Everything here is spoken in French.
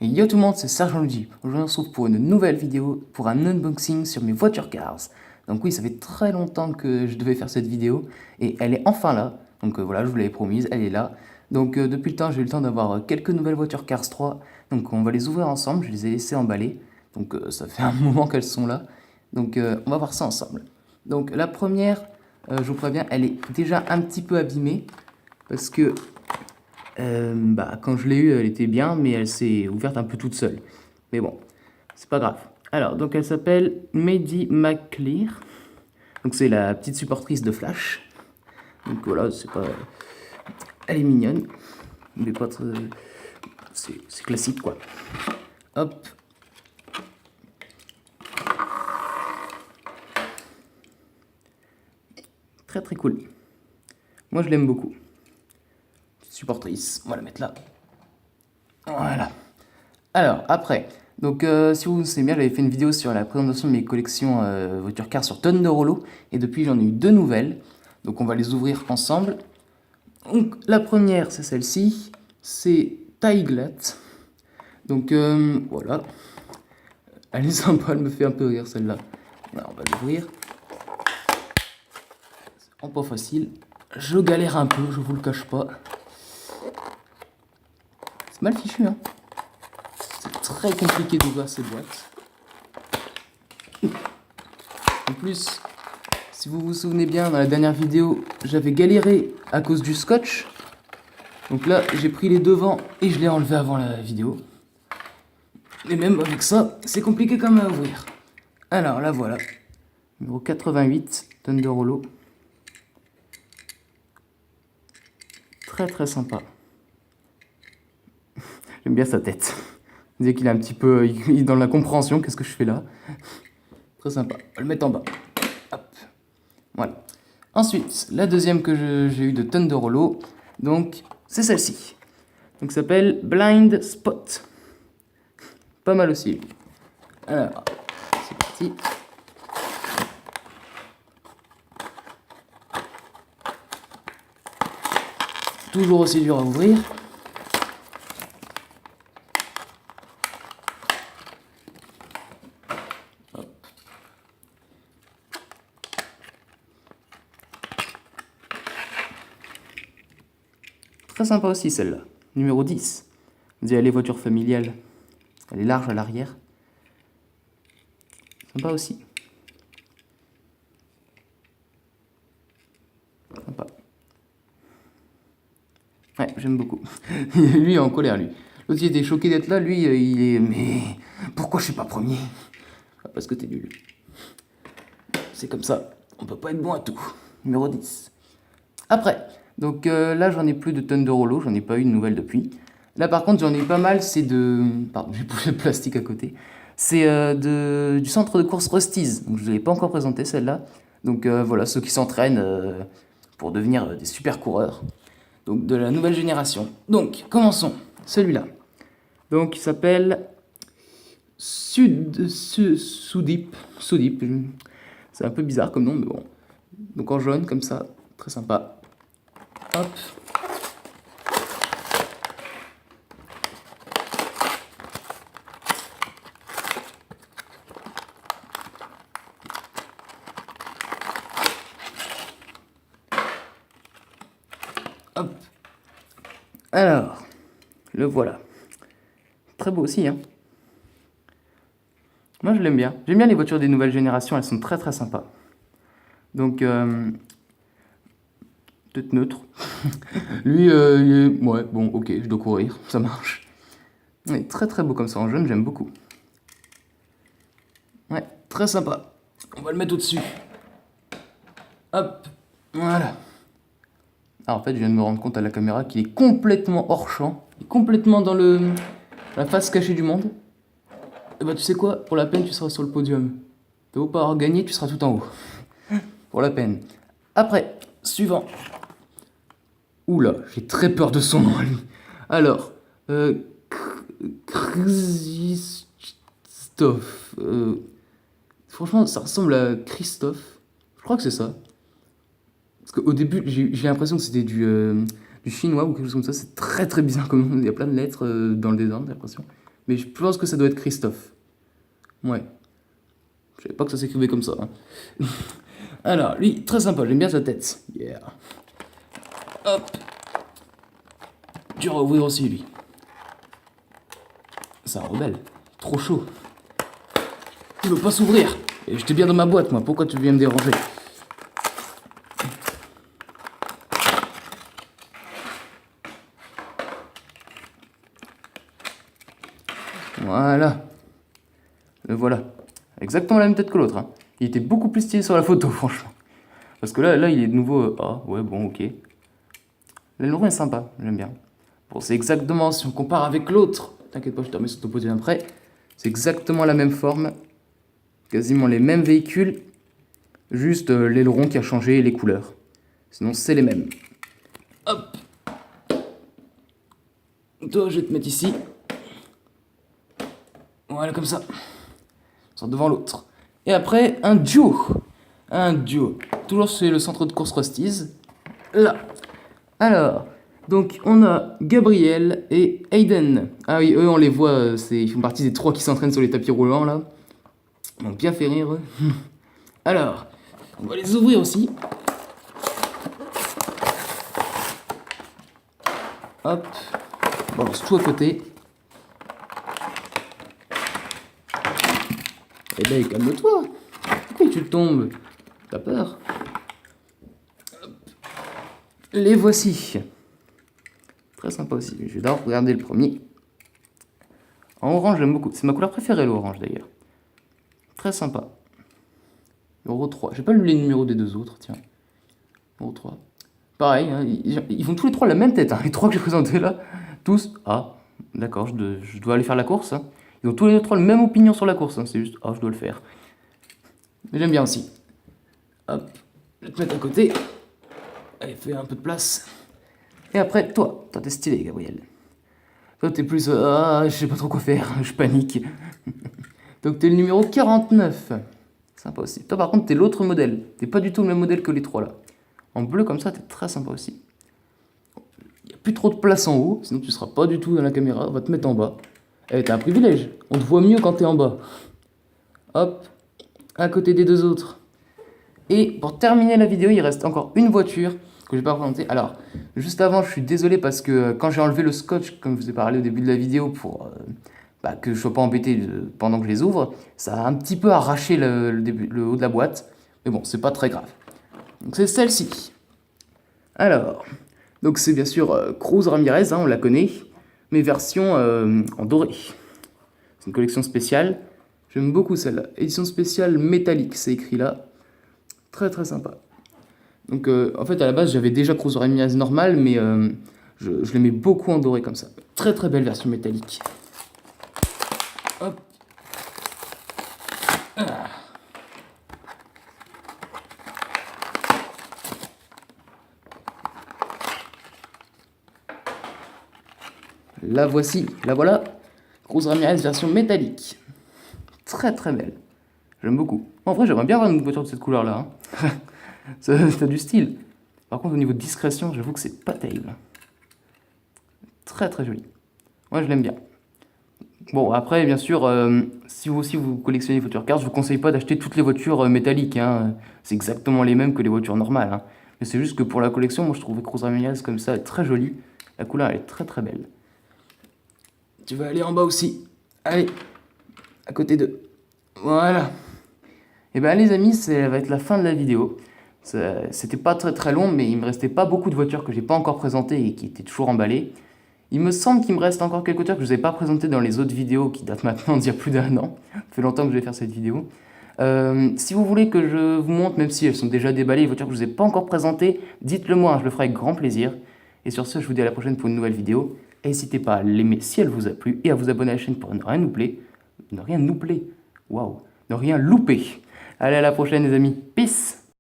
Et yo tout le monde, c'est Sergent Luigi. Aujourd'hui on se retrouve pour une nouvelle vidéo, pour un unboxing sur mes voitures cars. Donc oui, ça fait très longtemps que je devais faire cette vidéo, et elle est enfin là. Donc voilà, je vous l'avais promise, elle est là. Donc depuis le temps, j'ai eu le temps d'avoir quelques nouvelles voitures Cars 3. Donc on va les ouvrir ensemble, je les ai laissées emballer. Donc ça fait un moment qu'elles sont là. Donc on va voir ça ensemble. Donc la première, je vous préviens, elle est déjà un petit peu abîmée. Parce que quand je l'ai eue, elle était bien, mais elle s'est ouverte un peu toute seule. Mais bon, c'est pas grave. Alors, donc elle s'appelle Maddie McClear. Donc c'est la petite supportrice de Flash. Donc voilà, c'est pas... Elle est mignonne, mais pas très... C'est classique, quoi. Hop. Très très cool. Moi, je l'aime beaucoup. Supportrice, on va la mettre là. Voilà. Alors, après, donc si vous vous souvenez bien, j'avais fait une vidéo sur la présentation de mes collections voitures cars sur Thunder Hollow, et depuis j'en ai eu deux nouvelles, donc on va les ouvrir ensemble. Donc la première, c'est celle-ci, c'est Taiglat. Donc voilà, elle est sympa, elle me fait un peu rire celle-là. Alors on va l'ouvrir. C'est pas facile, je galère un peu, je vous le cache pas. C'est mal fichu, hein. Très compliqué d'ouvrir ces boîtes. En plus, si vous vous souvenez bien, dans la dernière vidéo, j'avais galéré à cause du scotch. Donc là, j'ai pris les devants et je l'ai enlevé avant la vidéo. Et même avec ça, c'est compliqué quand même à ouvrir. Alors là, voilà. Numéro 88, Thunder Hollow. Très très sympa. J'aime bien sa tête. On dirait qu'il est un petit peu... Il est dans la compréhension, qu'est-ce que je fais là? Très sympa. On va le mettre en bas. Hop. Voilà. Ensuite, la deuxième que j'ai eue de Thunder Hollow, donc c'est celle-ci. Donc ça s'appelle Blind Spot. Pas mal aussi. Alors, c'est parti. Toujours aussi dur à ouvrir. Hop. Très sympa aussi celle-là. Numéro 10. Vous avez les voitures familiales. Elle est large à l'arrière. Sympa aussi. Sympa. Ouais, j'aime beaucoup. Lui est en colère, lui. L'autre, il était choqué d'être là. Lui, il est... Mais pourquoi je suis pas premier? Ah, parce que t'es nul. C'est comme ça. On peut pas être bon à tout. Numéro 10. Après, donc là, j'en ai plus de Thunder Hollow. J'en ai pas eu de nouvelles depuis. Là, par contre, j'en ai eu pas mal. C'est de... Pardon, j'ai poussé le plastique à côté. C'est du centre de course Rustys. Donc, je ne l'ai pas encore présenté, celle-là. Donc voilà, ceux qui s'entraînent pour devenir des super coureurs. Donc de la nouvelle génération. Donc, commençons. Celui-là. Donc, il s'appelle Soudip. Soudip. C'est un peu bizarre comme nom, mais bon. Donc en jaune, comme ça. Très sympa. Hop. Hop. Alors, le voilà. Très beau aussi, hein. Moi, je l'aime bien. J'aime bien les voitures des nouvelles générations, elles sont très très sympas. Donc, peut-être neutre. Lui, il est... Ouais, bon, ok, je dois courir, ça marche. Il est très très beau comme ça en jaune, j'aime beaucoup. Ouais, très sympa. On va le mettre au-dessus. Hop, voilà. Alors en fait, je viens de me rendre compte à la caméra qu'il est complètement hors champ. Il est complètement dans la face cachée du monde. Et bah tu sais quoi, pour la peine, tu seras sur le podium. T'as beau pas avoir gagné, tu seras tout en haut. Pour la peine. Après, suivant. Oula, j'ai très peur de son nom, lui. Alors, Christophe. Franchement, ça ressemble à Christophe. Je crois que c'est ça. Parce qu'au début, j'ai l'impression que c'était du chinois ou quelque chose comme ça. C'est très très bizarre comme nom. Il y a plein de lettres dans le design, j'ai l'impression. Mais je pense que ça doit être Christophe. Ouais. Je savais pas que ça s'écrivait comme ça. Hein. Alors, lui, très sympa, j'aime bien sa tête. Yeah. Hop. Dur à ouvrir aussi, lui. C'est un rebelle. Trop chaud. Il veut pas s'ouvrir. Et j'étais bien dans ma boîte, moi. Pourquoi tu viens me déranger? Voilà. Le voilà. Exactement la même tête que l'autre. Hein. Il était beaucoup plus stylé sur la photo, franchement. Parce que là, il est de nouveau... Ah, ouais, bon, ok. L'aileron est sympa, j'aime bien. Bon, c'est exactement, si on compare avec l'autre, t'inquiète pas, je te remets sur ton podium après, c'est exactement la même forme, quasiment les mêmes véhicules, juste l'aileron qui a changé et les couleurs. Sinon, c'est les mêmes. Hop. Toi, je vais te mettre ici. Voilà, comme ça. Sur devant l'autre. Et après, un duo. Un duo. Toujours sur le centre de course Rustys. Là. Alors, donc on a Gabriel et Aiden. Ah oui, eux on les voit, ils font partie des 3 qui s'entraînent sur les tapis roulants là. Ils m'ont bien fait rire eux. Alors, on va les ouvrir aussi. Hop, on balance tout à côté. Eh ben calme-toi. Pourquoi tu tombes? T'as peur? Hop. Les voici. Très sympa aussi. Je vais d'abord regarder le premier. En orange, j'aime beaucoup. C'est ma couleur préférée, l'orange d'ailleurs. Très sympa. Euro 3. J'ai pas lu les numéros des deux autres, tiens. Euro 3. Pareil, hein, ils font tous les trois la même tête. Hein, les 3 que j'ai présentés là. Tous. Ah, d'accord, je dois aller faire la course. Hein. Ils ont tous les 3 la même opinion sur la course. Hein, c'est juste, ah, je dois le faire. Mais j'aime bien aussi. Hop, je vais te mettre à côté. Allez, fais un peu de place. Et après, toi t'es stylé, Gabriel. Toi, t'es plus... je sais pas trop quoi faire, je panique. Donc, t'es le numéro 49. Sympa aussi. Toi, par contre, t'es l'autre modèle. T'es pas du tout le même modèle que les 3 là. En bleu, comme ça, t'es très sympa aussi. Il n'y a plus trop de place en haut, sinon tu seras pas du tout dans la caméra. On va te mettre en bas. Eh, t'as un privilège. On te voit mieux quand t'es en bas. Hop, à côté des deux autres. Et pour terminer la vidéo, il reste encore une voiture que je vais pas présenter. Alors, juste avant, je suis désolé parce que quand j'ai enlevé le scotch, comme je vous ai parlé au début de la vidéo, pour que je sois pas embêté pendant que je les ouvre, ça a un petit peu arraché le haut de la boîte. Mais bon, c'est pas très grave. Donc c'est celle-ci. Alors, donc c'est bien sûr Cruz Ramirez, hein, on la connaît, mais version en doré. C'est une collection spéciale. J'aime beaucoup celle-là. Édition spéciale métallique, c'est écrit là. Très très sympa. Donc en fait à la base j'avais déjà Cruz Ramirez normal, mais je l'aimais beaucoup en doré comme ça. Très très belle version métallique. Hop. Ah. La voici, la voilà. Cruz Ramirez version métallique. Très très belle. J'aime beaucoup. En vrai, j'aimerais bien avoir une voiture de cette couleur-là. Hein. ça a du style. Par contre, au niveau de discrétion, j'avoue que c'est pas terrible. Très très joli. Moi, je l'aime bien. Bon, après, bien sûr, si vous aussi vous collectionnez les voitures cars, je vous conseille pas d'acheter toutes les voitures métalliques. Hein. C'est exactement les mêmes que les voitures normales. Hein. Mais c'est juste que pour la collection, moi, je trouvais Cruz Ramirez comme ça très jolie. La couleur, elle est très très belle. Tu vas aller en bas aussi. Allez, à côté d'eux. Voilà. Et ben les amis, ça va être la fin de la vidéo. C'était pas très très long, mais il me restait pas beaucoup de voitures que j'ai pas encore présentées et qui étaient toujours emballées. Il me semble qu'il me reste encore quelques voitures que je vous ai pas présentées dans les autres vidéos qui datent maintenant d'il y a plus d'1 an. Ça fait longtemps que je vais faire cette vidéo. Si vous voulez que je vous montre, même si elles sont déjà déballées, les voitures que je vous ai pas encore présentées, dites-le moi, hein, je le ferai avec grand plaisir. Et sur ce, je vous dis à la prochaine pour une nouvelle vidéo. N'hésitez pas à l'aimer si elle vous a plu et à vous abonner à la chaîne pour ne rien louper. Ne rien louper. Waouh. Ne rien louper. Allez, à la prochaine les amis. Peace.